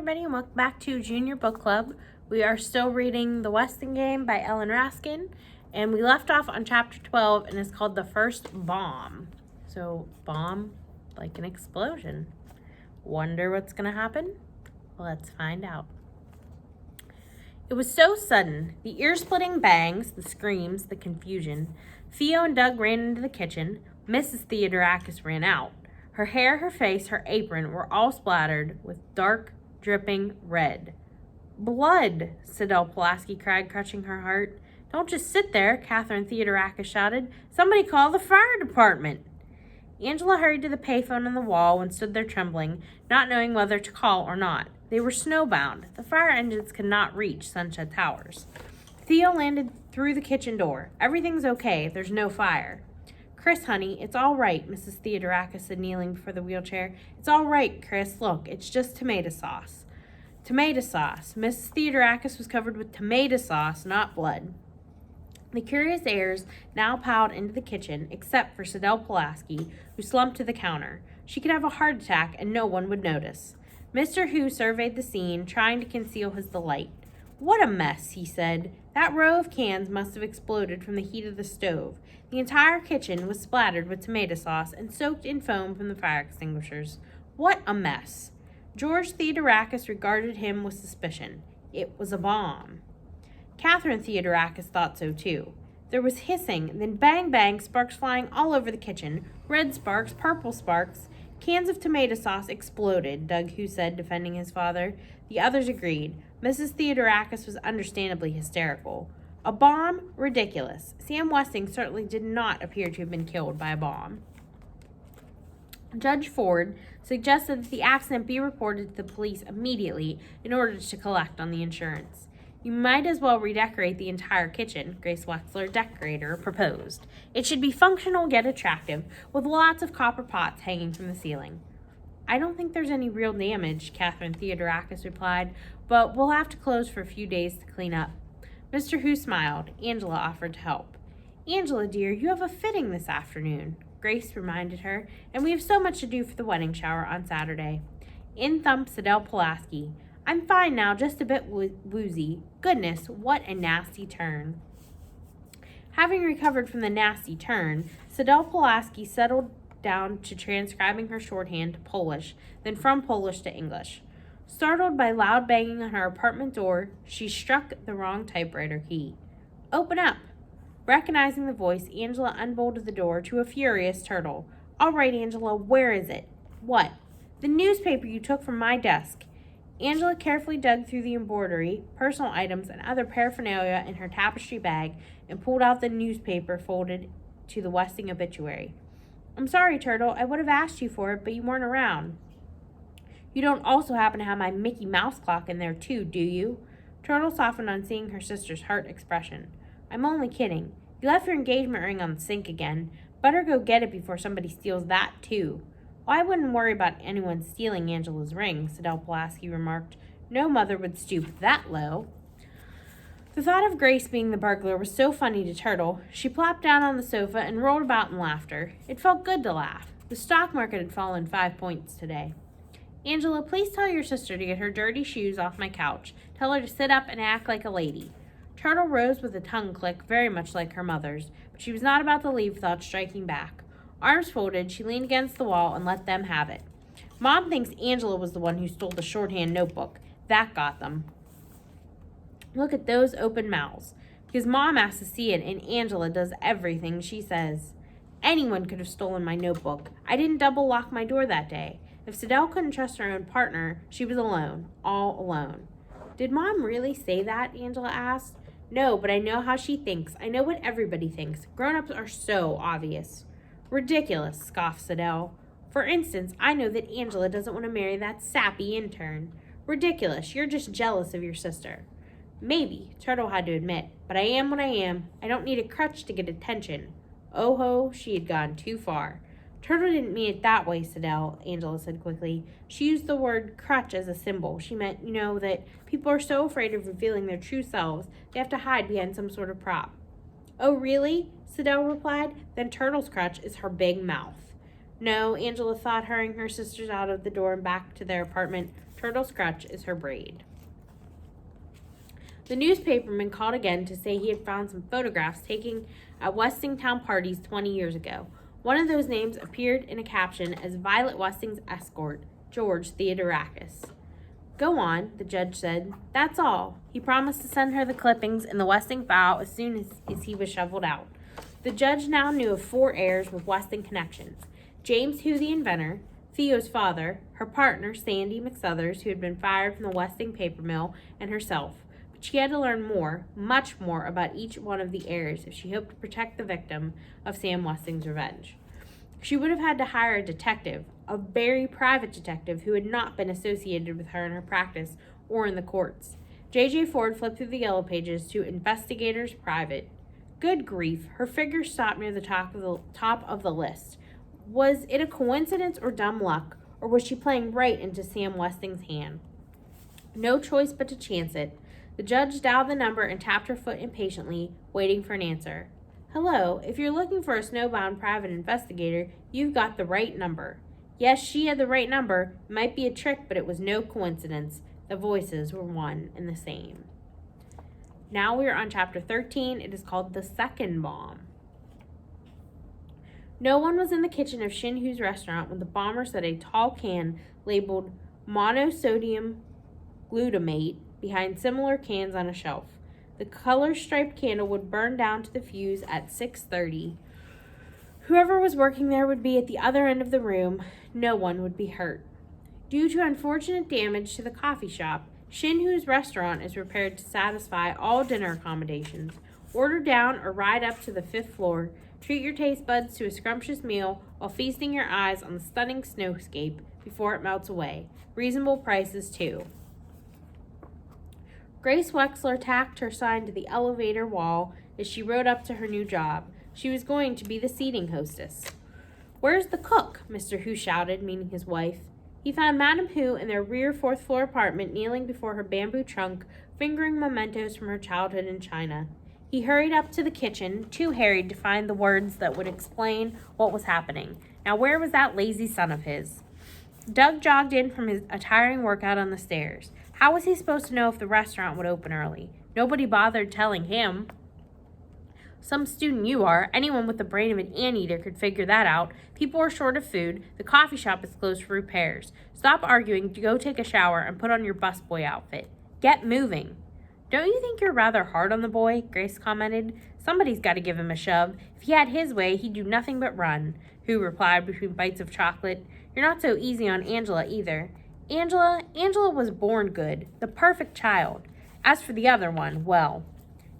everybody, and welcome back to Junior Book Club. We are still reading The Weston Game by Ellen Raskin, and we left off on chapter 12, and it's called The First Bomb. So, bomb, like an explosion. Wonder what's going to happen? Let's find out. It was so sudden. The ear-splitting bangs, the screams, the confusion. Theo and Doug ran into the kitchen. Mrs. Theodorakis ran out. Her hair, her face, her apron were all splattered with dark, dripping red. "Blood!" Sidel Pulaski cried, crushing her heart. "Don't just sit there," Catherine Theodorakis shouted. "Somebody call the fire department!" Angela hurried to the payphone on the wall and stood there trembling, not knowing whether to call or not. They were snowbound. The fire engines could not reach Sunset Towers. Theo landed through the kitchen door. "Everything's okay. There's no fire." "Chris, honey, it's all right," Mrs. Theodorakis said, kneeling before the wheelchair. "It's all right, Chris. Look, it's just tomato sauce." Tomato sauce. Mrs. Theodorakis was covered with tomato sauce, not blood. The curious heirs now piled into the kitchen, except for Sidel Pulaski, who slumped to the counter. She could have a heart attack and no one would notice. Mr. Hu surveyed the scene, trying to conceal his delight. "What a mess," he said. "That row of cans must have exploded from the heat of the stove. The entire kitchen was splattered with tomato sauce and soaked in foam from the fire extinguishers. What a mess." George Theodorakis regarded him with suspicion. It was a bomb. Catherine Theodorakis thought so too. There was hissing, then bang bang, sparks flying all over the kitchen. Red sparks, purple sparks. "Cans of tomato sauce exploded," Doug Hu said, defending his father. The others agreed. Mrs. Theodorakis was understandably hysterical. A bomb? Ridiculous. Sam Westing certainly did not appear to have been killed by a bomb. Judge Ford suggested that the accident be reported to the police immediately in order to collect on the insurance. "You might as well redecorate the entire kitchen," Grace Wexler, decorator, proposed. "It should be functional yet attractive, with lots of copper pots hanging from the ceiling." "I don't think there's any real damage," Catherine Theodorakis replied, "but we'll have to close for a few days to clean up." Mr. Hu smiled. Angela offered to help. "Angela, dear, you have a fitting this afternoon," Grace reminded her, "and we have so much to do for the wedding shower on Saturday." In thumped Sidel Pulaski. "I'm fine now, just a bit woozy. Goodness, what a nasty turn." Having recovered from the nasty turn, Sidel Pulaski settled down to transcribing her shorthand to Polish, then from Polish to English. Startled by loud banging on her apartment door, she struck the wrong typewriter key. "Open up." Recognizing the voice, Angela unbolted the door to a furious Turtle. "All right, Angela, where is it?" "What?" "The newspaper you took from my desk." Angela carefully dug through the embroidery, personal items, and other paraphernalia in her tapestry bag and pulled out the newspaper folded to the Westing obituary. "I'm sorry, Turtle. I would have asked you for it, but you weren't around." "You don't also happen to have my Mickey Mouse clock in there, too, do you?" Turtle softened on seeing her sister's hurt expression. "I'm only kidding. You left your engagement ring on the sink again. Better go get it before somebody steals that, too." "Well, I wouldn't worry about anyone stealing Angela's ring," Sidel Pulaski remarked. "No mother would stoop that low." The thought of Grace being the burglar was so funny to Turtle. She plopped down on the sofa and rolled about in laughter. It felt good to laugh. The stock market had fallen 5 points today. "Angela, please tell your sister to get her dirty shoes off my couch. Tell her to sit up and act like a lady." Turtle rose with a tongue click very much like her mother's, but she was not about to leave without striking back. Arms folded, she leaned against the wall and let them have it. "Mom thinks Angela was the one who stole the shorthand notebook. That got them. Look at those open mouths. Because Mom has to see it and Angela does everything she says. Anyone could have stolen my notebook. I didn't double lock my door that day. If Sidel couldn't trust her own partner, she was alone, all alone." "Did Mom really say that?" Angela asked. "No, but I know how she thinks. I know what everybody thinks. Grown-ups are so obvious." "Ridiculous," scoffed Sidel. "For instance, I know that Angela doesn't want to marry that sappy intern." "Ridiculous. You're just jealous of your sister." "Maybe," Turtle had to admit, "but I am what I am. I don't need a crutch to get attention." Oh ho, she had gone too far. "Turtle didn't mean it that way, Sidel," Angela said quickly. "She used the word crutch as a symbol. She meant, that people are so afraid of revealing their true selves, they have to hide behind some sort of prop." "Oh, really?" Sidel replied. "Then Turtle's crutch is her big mouth." No, Angela thought, hurrying her sisters out of the door and back to their apartment. Turtle's crutch is her braid. The newspaperman called again to say he had found some photographs taken at Westingtown parties 20 years ago. One of those names appeared in a caption as Violet Westing's escort, George Theodorakis. Go on, the judge said. That's all. He promised to send her the clippings in the Westing file as soon as he was shoveled out. The judge now knew of 4 heirs with Westing connections. James Hu, the inventor, Theo's father, her partner, Sandy McSuthers, who had been fired from the Westing paper mill, and herself. But she had to learn more, much more, about each one of the heirs if she hoped to protect the victim of Sam Westing's revenge. She would have had to hire a detective, a very private detective who had not been associated with her in her practice or in the courts. J.J. Ford flipped through the yellow pages to Investigators Private. Good grief, her figure stopped near the top of the list. Was it a coincidence or dumb luck, or was she playing right into Sam Westing's hand? No choice but to chance it. The judge dialed the number and tapped her foot impatiently, waiting for an answer. Hello, if you're looking for a snowbound private investigator, you've got the right number. Yes, she had the right number. It might be a trick, but it was no coincidence. The voices were one and the same. Now we are on chapter 13. It is called The Second Bomb. No one was in the kitchen of Shin Hu's restaurant when the bomber set a tall can labeled monosodium glutamate behind similar cans on a shelf. The color-striped candle would burn down to the fuse at 6:30. Whoever was working there would be at the other end of the room. No one would be hurt. Due to unfortunate damage to the coffee shop, Shin Hu's restaurant is prepared to satisfy all dinner accommodations. Order down or ride up to the 5th floor. Treat your taste buds to a scrumptious meal while feasting your eyes on the stunning snowscape before it melts away. Reasonable prices, too. Grace Wexler tacked her sign to the elevator wall as she rode up to her new job. She was going to be the seating hostess. Where's the cook? Mr. Hu shouted, meaning his wife. He found Madame Hu in their rear 4th-floor apartment kneeling before her bamboo trunk, fingering mementos from her childhood in China. He hurried up to the kitchen, too harried to find the words that would explain what was happening. Now where was that lazy son of his? Doug jogged in from a tiring workout on the stairs. How was he supposed to know if the restaurant would open early? Nobody bothered telling him. Some student you are. Anyone with the brain of an anteater could figure that out. People are short of food. The coffee shop is closed for repairs. Stop arguing, go take a shower, and put on your busboy outfit. Get moving. Don't you think you're rather hard on the boy? Grace commented. Somebody's got to give him a shove. If he had his way, he'd do nothing but run, Hu replied between bites of chocolate. You're not so easy on Angela either. Angela was born good, the perfect child. As for the other one, well,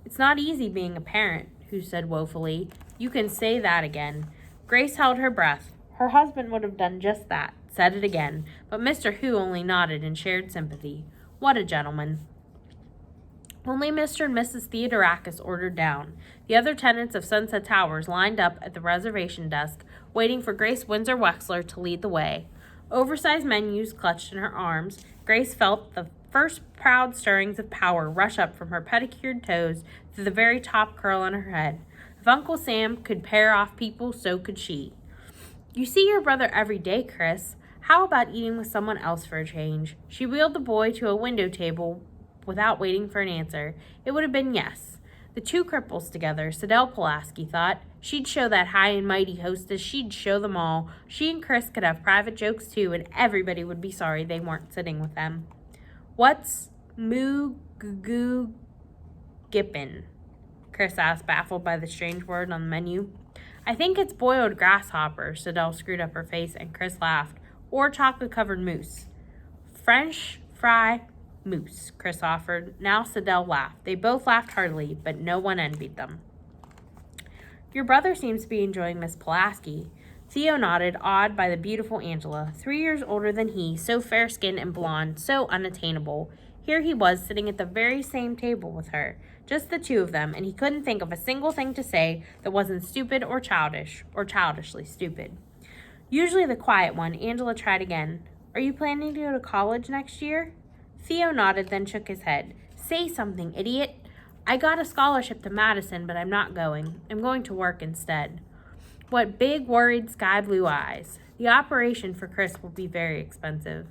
it's not easy being a parent, Hu said woefully. You can say that again. Grace held her breath. Her husband would have done just that, said it again, but Mr. Hu only nodded in shared sympathy. What a gentleman. Only Mr. and Mrs. Theodorakis ordered down. The other tenants of Sunset Towers lined up at the reservation desk, waiting for Grace Windsor Wexler to lead the way. Oversized menus clutched in her arms, Grace felt the first proud stirrings of power rush up from her pedicured toes to the very top curl on her head. If Uncle Sam could pair off people, so could she. You see your brother every day, Chris. How about eating with someone else for a change? She wheeled the boy to a window table without waiting for an answer. It would have been yes. The two cripples together, Sidel Pulaski thought. She'd show that high and mighty hostess. She'd show them all. She and Chris could have private jokes too, and everybody would be sorry they weren't sitting with them. What's moo-goo gippin? Chris asked, baffled by the strange word on the menu. I think it's boiled grasshopper, Sidel screwed up her face, and Chris laughed. Or chocolate-covered mousse. French fry mousse, Chris offered. Now Sidel laughed. They both laughed heartily, but no one envied them. Your brother seems to be enjoying Miss Pulaski. Theo nodded, awed by the beautiful Angela, 3 years older than he, so fair-skinned and blonde, so unattainable. Here he was, sitting at the very same table with her, just the two of them, and he couldn't think of a single thing to say that wasn't stupid or childish, or childishly stupid. Usually the quiet one, Angela tried again. Are you planning to go to college next year? Theo nodded, then shook his head. Say something, idiot. I got a scholarship to Madison, but I'm not going. I'm going to work instead. What big, worried, sky blue eyes. The operation for Chris will be very expensive.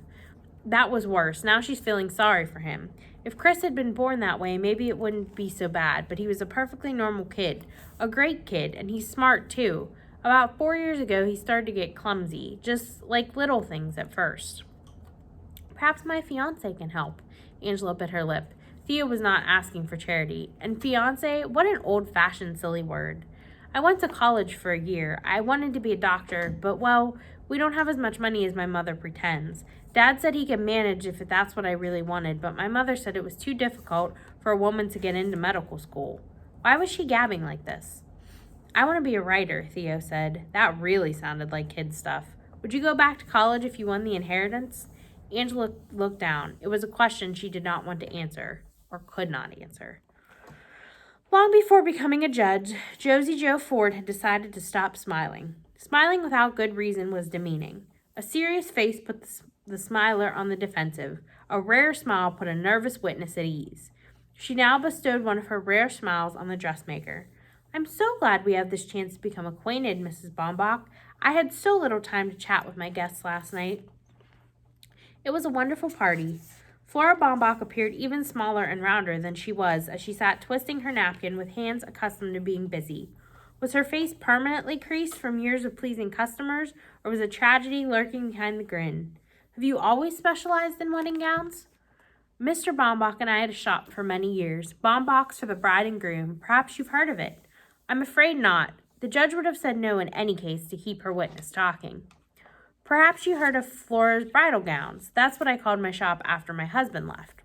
That was worse. Now she's feeling sorry for him. If Chris had been born that way, maybe it wouldn't be so bad, but he was a perfectly normal kid. A great kid, and he's smart too. About 4 years ago, he started to get clumsy, just like little things at first. Perhaps my fiancé can help. Angela bit her lip. Thea was not asking for charity. And fiancé? What an old-fashioned silly word. I went to college for a year. I wanted to be a doctor, but, well, we don't have as much money as my mother pretends. Dad said he could manage if that's what I really wanted, but my mother said it was too difficult for a woman to get into medical school. Why was she gabbing like this? I want to be a writer, Theo said. That really sounded like kid stuff. Would you go back to college if you won the inheritance? Angela looked down. It was a question she did not want to answer, or could not answer. Long before becoming a judge, Josie Joe Ford had decided to stop smiling. Smiling without good reason was demeaning. A serious face put the smiler on the defensive. A rare smile put a nervous witness at ease. She now bestowed one of her rare smiles on the dressmaker. I'm so glad we have this chance to become acquainted, Mrs. Baumbach. I had so little time to chat with my guests last night. It was a wonderful party. Flora Baumbach appeared even smaller and rounder than she was as she sat twisting her napkin with hands accustomed to being busy. Was her face permanently creased from years of pleasing customers, or was a tragedy lurking behind the grin? Have you always specialized in wedding gowns? Mr. Baumbach and I had a shop for many years. Baumbach's for the bride and groom. Perhaps you've heard of it. I'm afraid not. The judge would have said no in any case to keep her witness talking. Perhaps you heard of Flora's bridal gowns. That's what I called my shop after my husband left.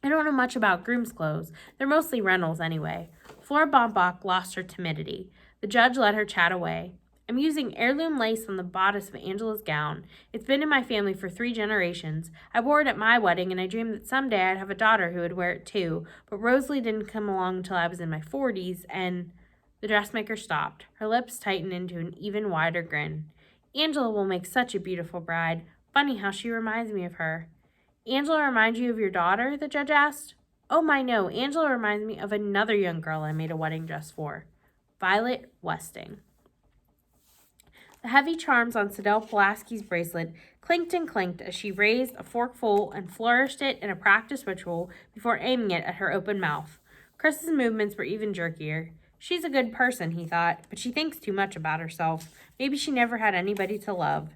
I don't know much about groom's clothes. They're mostly rentals anyway. Flora Baumbach lost her timidity. The judge let her chat away. I'm using heirloom lace on the bodice of Angela's gown. It's been in my family for 3 generations. I wore it at my wedding, and I dreamed that someday I'd have a daughter who would wear it too. But Rosalie didn't come along until I was in my 40s, and... The dressmaker stopped. Her lips tightened into an even wider grin. Angela will make such a beautiful bride. Funny how she reminds me of her. Angela reminds you of your daughter? The judge asked. Oh, my, no. Angela reminds me of another young girl I made a wedding dress for. Violet Westing. The heavy charms on Sidel Pulaski's bracelet clinked and clinked as she raised a forkful and flourished it in a practiced ritual before aiming it at her open mouth. Chris's movements were even jerkier. She's a good person, he thought, but she thinks too much about herself. Maybe she never had anybody to love.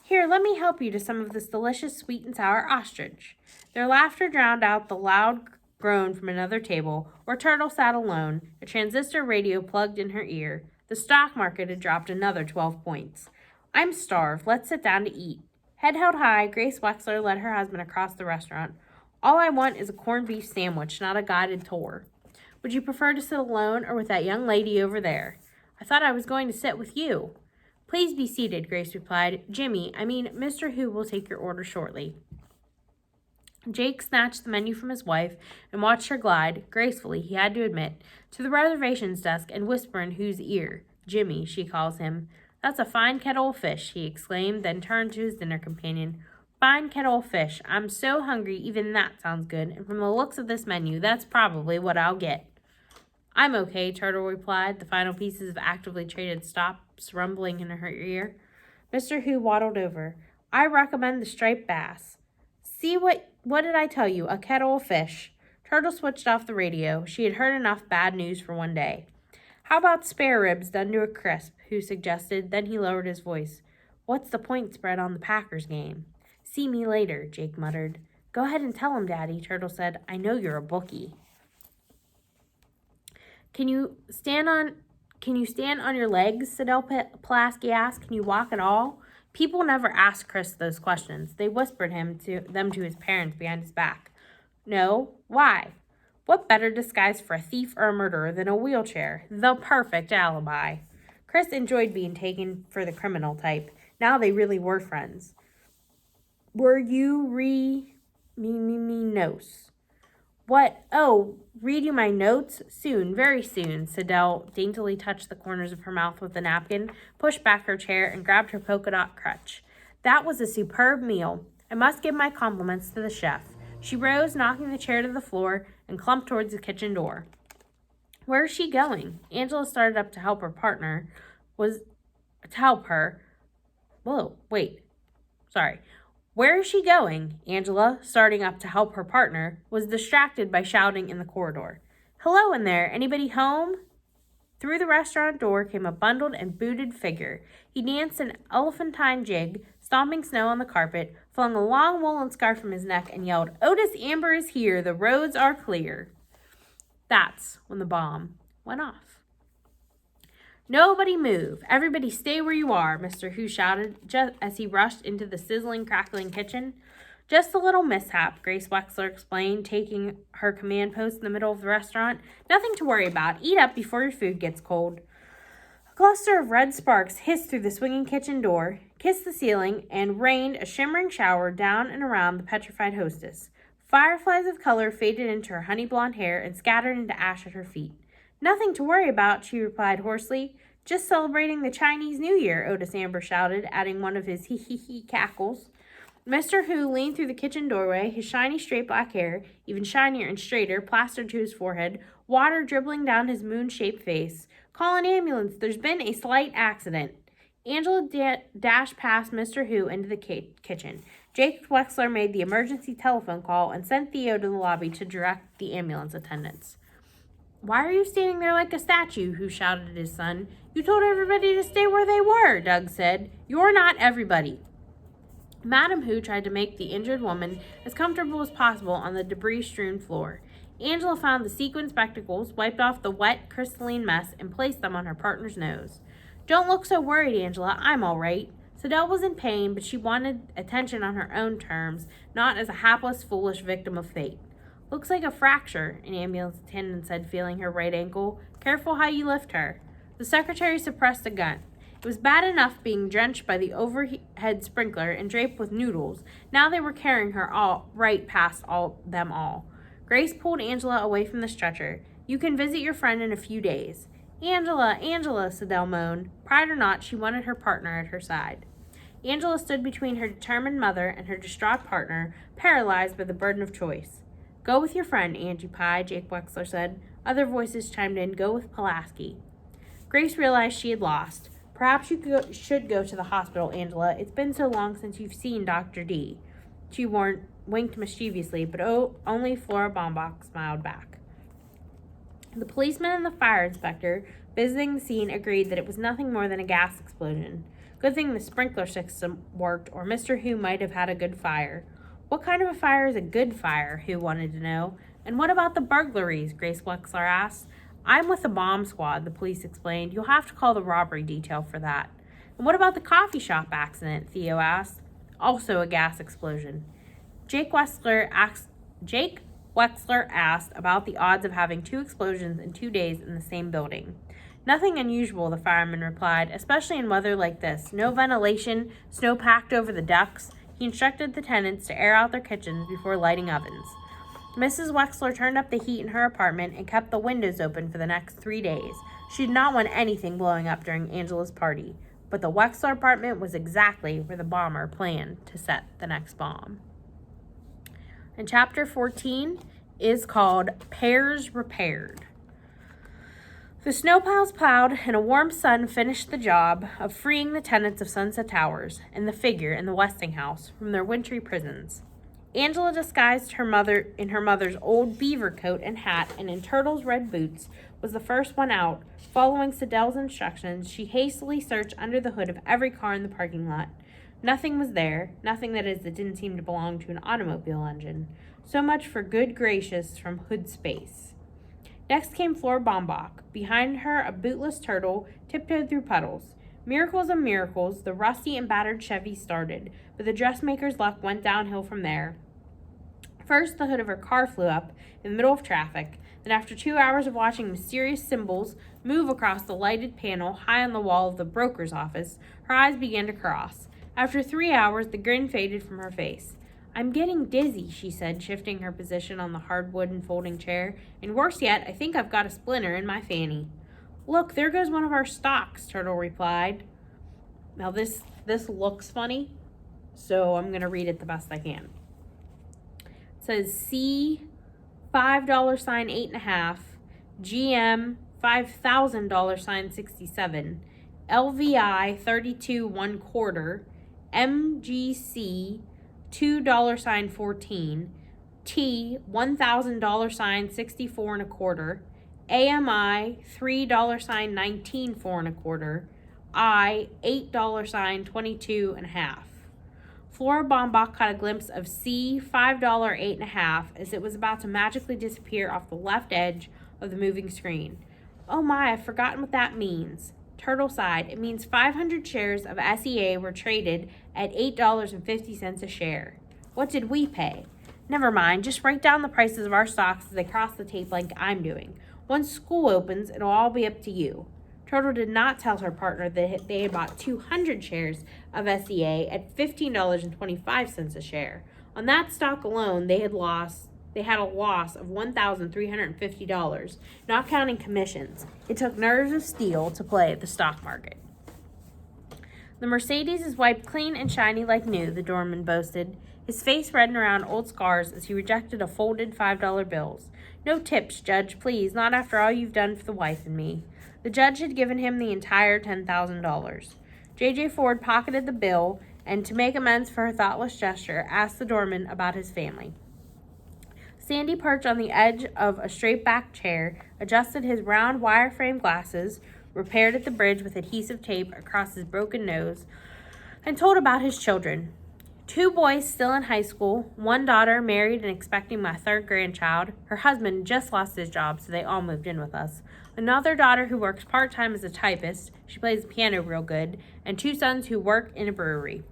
Here, let me help you to some of this delicious sweet and sour ostrich. Their laughter drowned out the loud groan from another table, where Turtle sat alone, a transistor radio plugged in her ear. The stock market had dropped another 12 points. I'm starved. Let's sit down to eat. Head held high, Grace Wexler led her husband across the restaurant. All I want is a corned beef sandwich, not a guided tour. Would you prefer to sit alone or with that young lady over there? I thought I was going to sit with you. Please be seated, Grace replied. Mr. Hu will take your order shortly. Jake snatched the menu from his wife and watched her glide, gracefully, he had to admit, to the reservations desk and whisper in Hu's ear. Jimmy, she calls him. That's a fine kettle of fish, he exclaimed, then turned to his dinner companion. Fine kettle of fish. I'm so hungry, even that sounds good, and from the looks of this menu, that's probably what I'll get. I'm okay, Turtle replied, the final pieces of actively traded stops rumbling in her ear. Mr. Hu waddled over. I recommend the striped bass. See what did I tell you? A kettle of fish. Turtle switched off the radio. She had heard enough bad news for one day. How about spare ribs done to a crisp? Hu suggested. Then he lowered his voice. What's the point spread on the Packers game? See me later, Jake muttered. Go ahead and tell him, Daddy, Turtle said. I know you're a bookie. Can you stand on your legs? Sidel Pulaski asked. Can you walk at all? People never asked Chris those questions. They whispered them to his parents behind his back. No? Why? What better disguise for a thief or a murderer than a wheelchair? The perfect alibi. Chris enjoyed being taken for the criminal type. Now they really were friends. Were you notes? What? Oh, read you my notes? Soon, very soon. Sidel daintily touched the corners of her mouth with a napkin, pushed back her chair, and grabbed her polka dot crutch. That was a superb meal. I must give my compliments to the chef. She rose, knocking the chair to the floor, and clumped towards the kitchen door. Where is she going? Angela started up to help her partner. Where Where is she going? Angela, starting up to help her partner, was distracted by shouting in the corridor. Hello in there. Anybody home? Through the restaurant door came a bundled and booted figure. He danced an elephantine jig, stomping snow on the carpet, flung a long woolen scarf from his neck, and yelled, Otis Amber is here. The roads are clear. That's when the bomb went off. Nobody move. Everybody stay where you are, Mr. Hu shouted just as he rushed into the sizzling, crackling kitchen. Just a little mishap, Grace Wexler explained, taking her command post in the middle of the restaurant. Nothing to worry about. Eat up before your food gets cold. A cluster of red sparks hissed through the swinging kitchen door, kissed the ceiling, and rained a shimmering shower down and around the petrified hostess. Fireflies of color faded into her honey blonde hair and scattered into ash at her feet. Nothing to worry about, she replied hoarsely. Just celebrating the Chinese New Year, Otis Amber shouted, adding one of his hee-hee-hee cackles. Mr. Hu leaned through the kitchen doorway, his shiny straight black hair, even shinier and straighter, plastered to his forehead, water dribbling down his moon-shaped face. Call an ambulance. There's been a slight accident. Angela dashed past Mr. Hu into the kitchen. Jake Wexler made the emergency telephone call and sent Theo to the lobby to direct the ambulance attendants. Why are you standing there like a statue? Hu shouted at his son. You told everybody to stay where they were, Doug said. You're not everybody. Madam Hu tried to make the injured woman as comfortable as possible on the debris-strewn floor. Angela found the sequin spectacles, wiped off the wet, crystalline mess, and placed them on her partner's nose. Don't look so worried, Angela. I'm all right. Sadell was in pain, but she wanted attention on her own terms, not as a hapless, foolish victim of fate. Looks like a fracture, an ambulance attendant said, feeling her right ankle. Careful how you lift her. The secretary suppressed a grunt. It was bad enough being drenched by the overhead sprinkler and draped with noodles. Now they were carrying her right past them all. Grace pulled Angela away from the stretcher. You can visit your friend in a few days. Angela, Sadell moaned. Pride or not, she wanted her partner at her side. Angela stood between her determined mother and her distraught partner, paralyzed by the burden of choice. Go with your friend, Angie Pye, Jake Wexler said. Other voices chimed in, go with Pulaski. Grace realized she had lost. Perhaps you should go to the hospital, Angela. It's been so long since you've seen Dr. D. She winked mischievously, but only Flora Baumbach smiled back. The policeman and the fire inspector visiting the scene agreed that it was nothing more than a gas explosion. Good thing the sprinkler system worked, or Mr. Hu might have had a good fire. What kind of a fire is a good fire? Hu wanted to know. And what about the burglaries? Grace Wexler asked. I'm with the bomb squad, the police explained. You'll have to call the robbery detail for that. And what about the coffee shop accident? Theo asked. Also a gas explosion. Jake Wexler asked about the odds of having 2 explosions in 2 days in the same building. Nothing unusual, the fireman replied, especially in weather like this. No ventilation, snow packed over the ducts. He instructed the tenants to air out their kitchens before lighting ovens. Mrs. Wexler turned up the heat in her apartment and kept the windows open for the next 3 days. She did not want anything blowing up during Angela's party, but the Wexler apartment was exactly where the bomber planned to set the next bomb. And chapter 14 is called Pairs Repaired. The snowplows plowed and a warm sun finished the job of freeing the tenants of Sunset Towers and the figure in the Westinghouse from their wintry prisons. Angela, disguised her mother's old beaver coat and hat and in Turtle's red boots, was the first one out. Following Sadell's instructions, she hastily searched under the hood of every car in the parking lot. Nothing was there, nothing that didn't seem to belong to an automobile engine. So much for good gracious from hood space. Next came Flora Baumbach. Behind her, a bootless Turtle tiptoed through puddles. Miracles of miracles, the rusty and battered Chevy started, but the dressmaker's luck went downhill from there. First, the hood of her car flew up in the middle of traffic. Then, after 2 hours of watching mysterious symbols move across the lighted panel high on the wall of the broker's office, her eyes began to cross. After 3 hours, the grin faded from her face. I'm getting dizzy, she said, shifting her position on the hardwood and folding chair. And worse yet, I think I've got a splinter in my fanny. Look, there goes one of our stocks, Turtle replied. Now this looks funny, so I'm going to read it the best I can. It says C $5 sign 8.5, GM $5,000 sign 67, LVI 32 1/4, MGC $2.14, T $1,000 $64.25, AMI $3.19 4.25, I $8.22.5. Flora Baumbach caught a glimpse of C $5 8.5 as it was about to magically disappear off the left edge of the moving screen. Oh my, I've forgotten what that means. Turtle sighed. It means 500 shares of SEA were traded at $8.50 a share. What did we pay? Never mind, just write down the prices of our stocks as they cross the tape like I'm doing. Once school opens, it'll all be up to you. Turtle did not tell her partner that they had bought 200 shares of SEA at $15.25 a share. On that stock alone, they had a loss of $1,350, not counting commissions. It took nerves of steel to play the stock market. The Mercedes is wiped clean and shiny like new, the doorman boasted, his face reddened around old scars as he rejected a folded $5 bills. No tips, Judge, please, not after all you've done for the wife and me. The judge had given him the entire $10,000. J.J. Ford pocketed the bill and, to make amends for her thoughtless gesture, asked the doorman about his family. Sandy perched on the edge of a straight-backed chair, adjusted his round wire-frame glasses, repaired at the bridge with adhesive tape across his broken nose, and told about his children. 2 boys still in high school, 1 daughter married and expecting my 3rd grandchild. Her husband just lost his job, so they all moved in with us. Another daughter who works part-time as a typist. She plays the piano real good. And 2 sons who work in a brewery.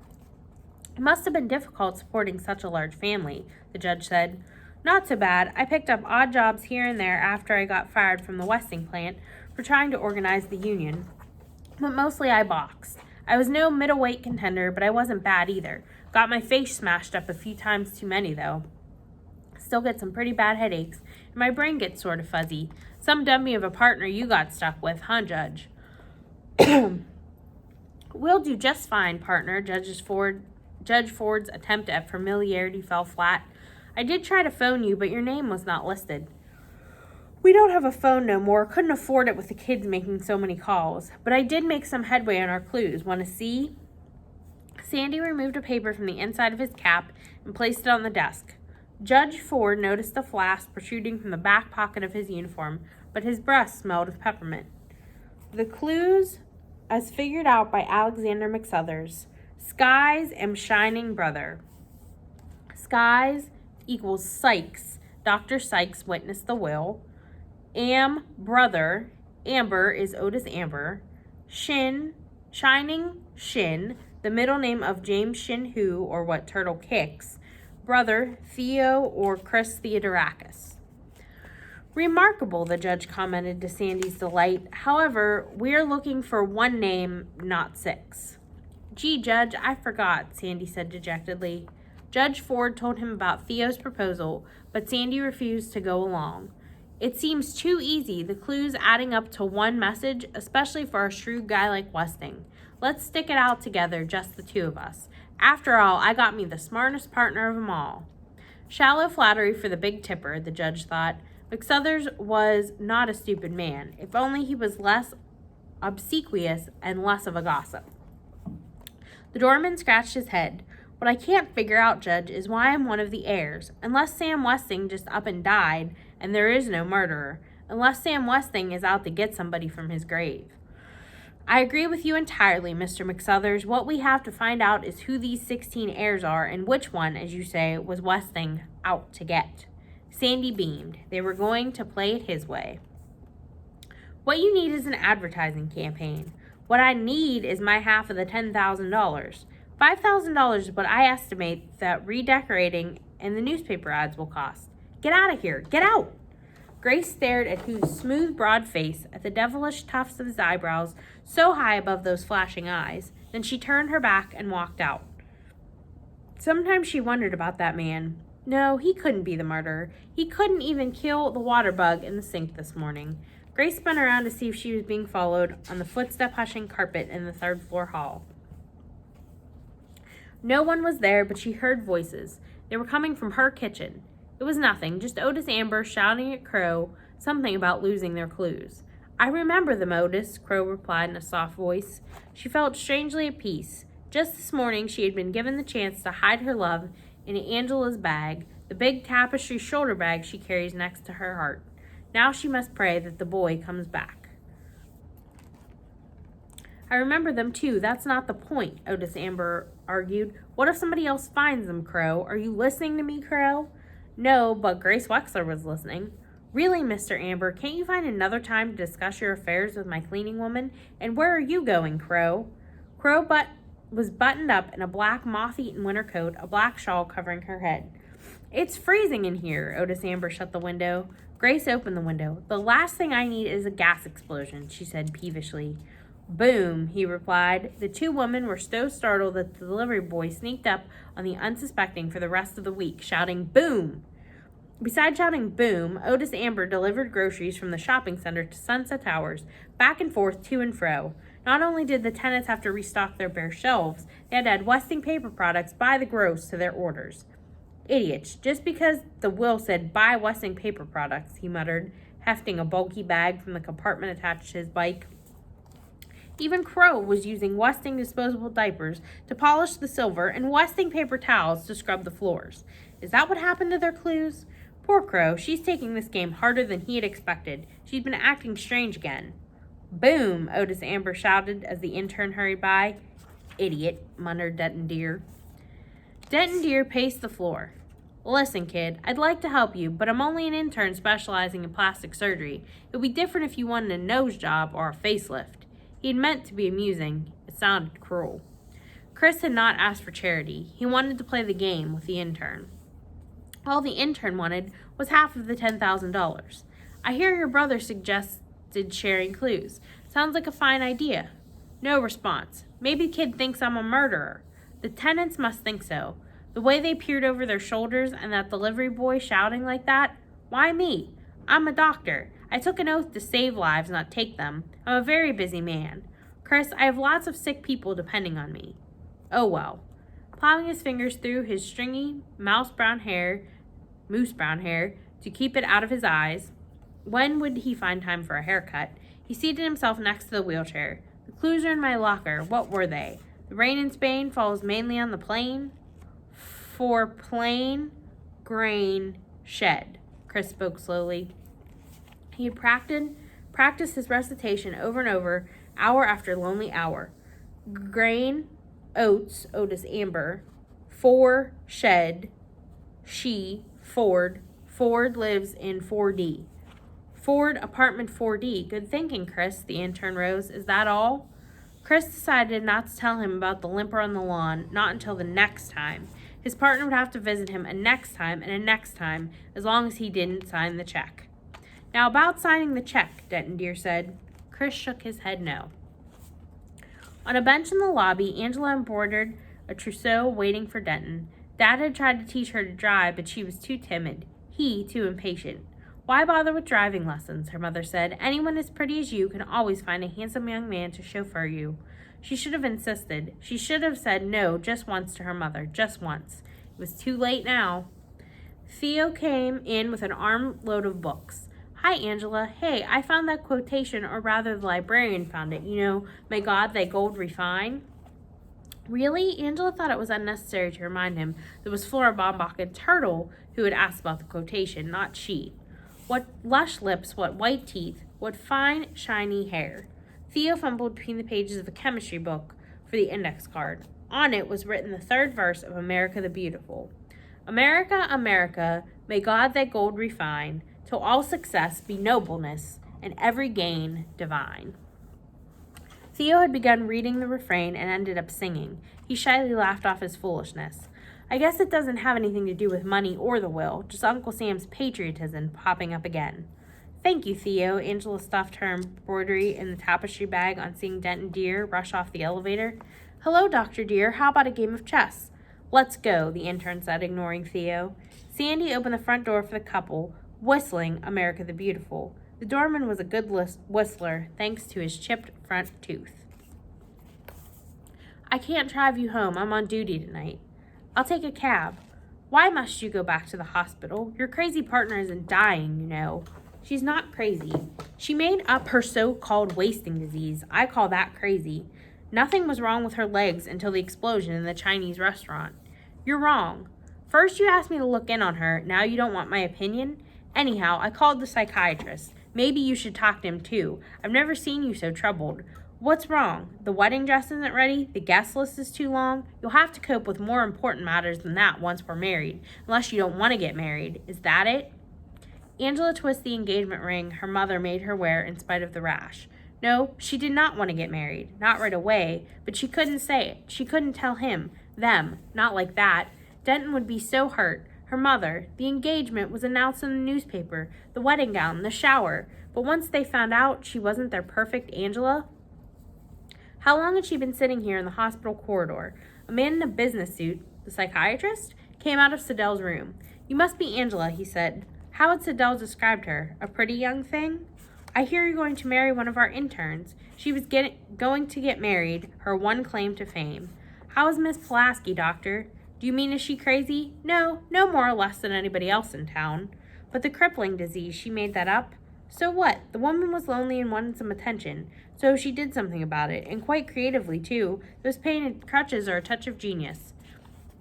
It must have been difficult supporting such a large family, the judge said. Not so bad. I picked up odd jobs here and there after I got fired from the Westing plant for trying to organize the union. But mostly I boxed. I was no middleweight contender, but I wasn't bad either. Got my face smashed up a few times too many, though. Still get some pretty bad headaches, and my brain gets sort of fuzzy. Some dummy of a partner you got stuck with, huh, Judge? We'll do just fine, partner. Judge Ford's attempt at familiarity fell flat. I did try to phone you, but your name was not listed. We don't have a phone no more. Couldn't afford it with the kids making so many calls. But I did make some headway on our clues. Want to see? Sandy removed a paper from the inside of his cap and placed it on the desk. Judge Ford noticed a flask protruding from the back pocket of his uniform, but his breath smelled of peppermint. The clues, as figured out by Alexander McSuthers. Skies am shining brother. Skies equals Sykes. Dr. Sykes witnessed the will. Am brother. Amber is Otis Amber. Shin, shining Shin, the middle name of James Shin Hu, or what Turtle kicks. Brother Theo or Chris Theodorakis. Remarkable, the judge commented to Sandy's delight. However, we're looking for 1 name, not 6. Gee, Judge, I forgot, Sandy said dejectedly. Judge Ford told him about Theo's proposal, but Sandy refused to go along. It seems too easy, the clues adding up to one message, especially for a shrewd guy like Westing. Let's stick it out together, just the 2 of us. After all, I got me the smartest partner of them all. Shallow flattery for the big tipper, the judge thought. McSuthers was not a stupid man, if only he was less obsequious and less of a gossip. The doorman scratched his head. What I can't figure out, Judge, is why I'm one of the heirs. Unless Sam Westing just up and died, and there is no murderer. Unless Sam Westing is out to get somebody from his grave. I agree with you entirely, Mr. McSuthers. What we have to find out is who these 16 heirs are, and which one, as you say, was Westing out to get. Sandy beamed. They were going to play it his way. What you need is an advertising campaign. What I need is my half of the $10,000. $5,000 is what I estimate that redecorating and the newspaper ads will cost. Get out of here. Get out. Grace stared at Hugh's smooth, broad face, at the devilish tufts of his eyebrows so high above those flashing eyes. Then she turned her back and walked out. Sometimes she wondered about that man. No, he couldn't be the murderer. He couldn't even kill the water bug in the sink this morning. Grace spun around to see if she was being followed on the footstep-hushing carpet in the 3rd-floor hall. No one was there, but she heard voices. They were coming from her kitchen. It was nothing, just Otis Amber shouting at Crow something about losing their clues. I remember them, Otis, Crow replied in a soft voice. She felt strangely at peace. Just this morning she had been given the chance to hide her love in Angela's bag, the big tapestry shoulder bag she carries next to her heart. Now she must pray that the boy comes back. I remember them too. That's not the point, Otis Amber argued. What if somebody else finds them, Crow? Are you listening to me, Crow? No, but Grace Wexler was listening. Really, Mr. Amber, can't you find another time to discuss your affairs with my cleaning woman? And where are you going, Crow? Crow was buttoned up in a black moth-eaten winter coat, a black shawl covering her head. It's freezing in here. Otis Amber shut the window. Grace opened the window. The last thing I need is a gas explosion, she said peevishly. Boom, he replied. The two women were so startled that the delivery boy sneaked up on the unsuspecting for the rest of the week, shouting, Boom! Besides shouting boom, Otis Amber delivered groceries from the shopping center to Sunset Towers, back and forth, to and fro. Not only did the tenants have to restock their bare shelves, they had to add Westing paper products by the gross to their orders. Idiots. Just because the will said buy Westing paper products, he muttered, hefting a bulky bag from the compartment attached to his bike. Even Crow was using Westing disposable diapers to polish the silver and Westing paper towels to scrub the floors. Is that what happened to their clues? Poor Crow, she's taking this game harder than he had expected. She's been acting strange again. Boom, Otis Amber shouted as the intern hurried by. Idiot, muttered Denton Deer. Denton Deer paced the floor. Listen, kid, I'd like to help you, but I'm only an intern specializing in plastic surgery. It would be different if you wanted a nose job or a facelift. He had meant to be amusing. It sounded cruel. Chris had not asked for charity. He wanted to play the game with the intern. All the intern wanted was half of the $10,000. I hear your brother suggested sharing clues. Sounds like a fine idea. No response. Maybe the kid thinks I'm a murderer. The tenants must think so. The way they peered over their shoulders and that delivery boy shouting like that. Why me? I'm a doctor. I took an oath to save lives, not take them. I'm a very busy man. Chris, I have lots of sick people depending on me. Oh well. Plowing his fingers through his stringy, moose brown hair to keep it out of his eyes. When would he find time for a haircut? He seated himself next to the wheelchair. The clues are in my locker. What were they? The rain in Spain falls mainly on the plain. For plain, grain, shed. Chris spoke slowly. He had practiced his recitation over and over, hour after lonely hour. Grain, oats, Otis Amber. For, shed, she, Ford. Ford lives in 4D. Ford, apartment 4D. Good thinking, Chris, the intern rose. Is that all? Chris decided not to tell him about the limper on the lawn, not until the next time. His partner would have to visit him a next time and a next time, as long as he didn't sign the check. Now about signing the check, Denton Deer said. Chris shook his head no. On a bench in the lobby, Angela embroidered a trousseau waiting for Denton. Dad had tried to teach her to drive, but she was too timid. He too impatient. Why bother with driving lessons, her mother said. Anyone as pretty as you can always find a handsome young man to chauffeur you. She should have insisted. She should have said no just once to her mother, just once. It was too late now. Theo came in with an armload of books. Hi, Angela. Hey, I found that quotation, or rather the librarian found it. You know, may God thy gold refine. Really? Angela thought it was unnecessary to remind him that it was Flora Baumbach and Turtle who had asked about the quotation, not she. What lush lips, what white teeth, what fine, shiny hair. Theo fumbled between the pages of a chemistry book for the index card. On it was written the third verse of America the Beautiful. America, America, may God thy gold refine, till all success be nobleness, and every gain divine. Theo had begun reading the refrain and ended up singing. He shyly laughed off his foolishness. I guess it doesn't have anything to do with money or the will, just Uncle Sam's patriotism popping up again. Thank you, Theo. Angela stuffed her embroidery in the tapestry bag on seeing Denton Deer rush off the elevator. Hello, Dr. Deer. How about a game of chess? Let's go, the intern said, ignoring Theo. Sandy opened the front door for the couple, whistling America the Beautiful. The doorman was a good whistler, thanks to his chipped front tooth. I can't drive you home. I'm on duty tonight. I'll take a cab. Why must you go back to the hospital? Your crazy partner isn't dying, you know. She's not crazy. She made up her so-called wasting disease. I call that crazy. Nothing was wrong with her legs until the explosion in the Chinese restaurant. You're wrong. First you asked me to look in on her, now you don't want my opinion? Anyhow, I called the psychiatrist. Maybe you should talk to him too. I've never seen you so troubled. What's wrong? The wedding dress isn't ready? The guest list is too long? You'll have to cope with more important matters than that once we're married, unless you don't want to get married. Is that it? Angela twisted the engagement ring her mother made her wear in spite of the rash. No, she did not want to get married. Not right away, but she couldn't say it. She couldn't tell him, them, not like that. Denton would be so hurt. Her mother. The engagement was announced in the newspaper, the wedding gown, the shower. But once they found out she wasn't their perfect Angela. How long had she been sitting here in the hospital corridor? A man in a business suit, the psychiatrist, came out of Siddell's room. You must be Angela, he said. How had Siddell described her? A pretty young thing? I hear you're going to marry one of our interns. She was going to get married, her one claim to fame. How is Miss Pulaski, doctor? Do you mean is she crazy? No more or less than anybody else in town. But the crippling disease, she made that up? So what? The woman was lonely and wanted some attention, so she did something about it, and quite creatively, too. Those painted crutches are a touch of genius.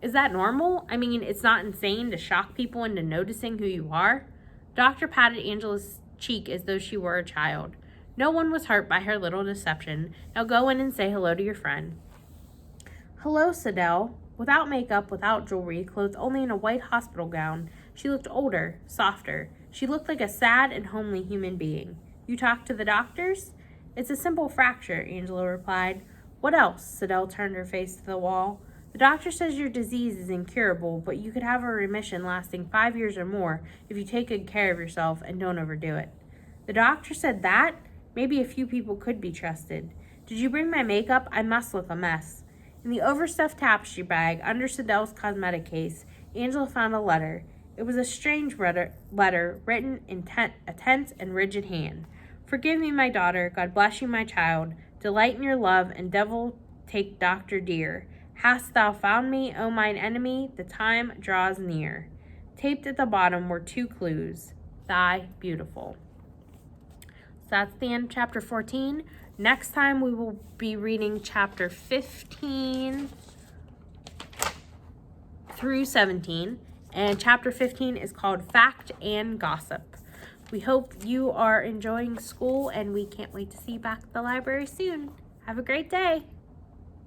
Is that normal? I mean, it's not insane to shock people into noticing who you are? Doctor patted Angela's cheek as though she were a child. No one was hurt by her little deception. Now go in and say hello to your friend. Hello, Siddell. Without makeup, without jewelry, clothed only in a white hospital gown, she looked older, softer. She looked like a sad and homely human being. You talked to the doctors? It's a simple fracture, Angela replied. What else? Siddell turned her face to the wall. The doctor says your disease is incurable, but you could have a remission lasting 5 years or more if you take good care of yourself and don't overdo it. The doctor said that? Maybe a few people could be trusted. Did you bring my makeup? I must look a mess. In the overstuffed tapestry bag under Siddell's cosmetic case, Angela found a letter. It was a strange letter written in a tense and rigid hand. Forgive me, my daughter. God bless you, my child. Delight in your love, and devil take Doctor dear. Hast thou found me, O mine enemy? The time draws near. Taped at the bottom were 2 clues. Thy beautiful. So that's the end of chapter 14. Next time we will be reading chapter 15 through 17. And chapter 15 is called Fact and Gossip. We hope you are enjoying school, and we can't wait to see you back at the library soon. Have a great day.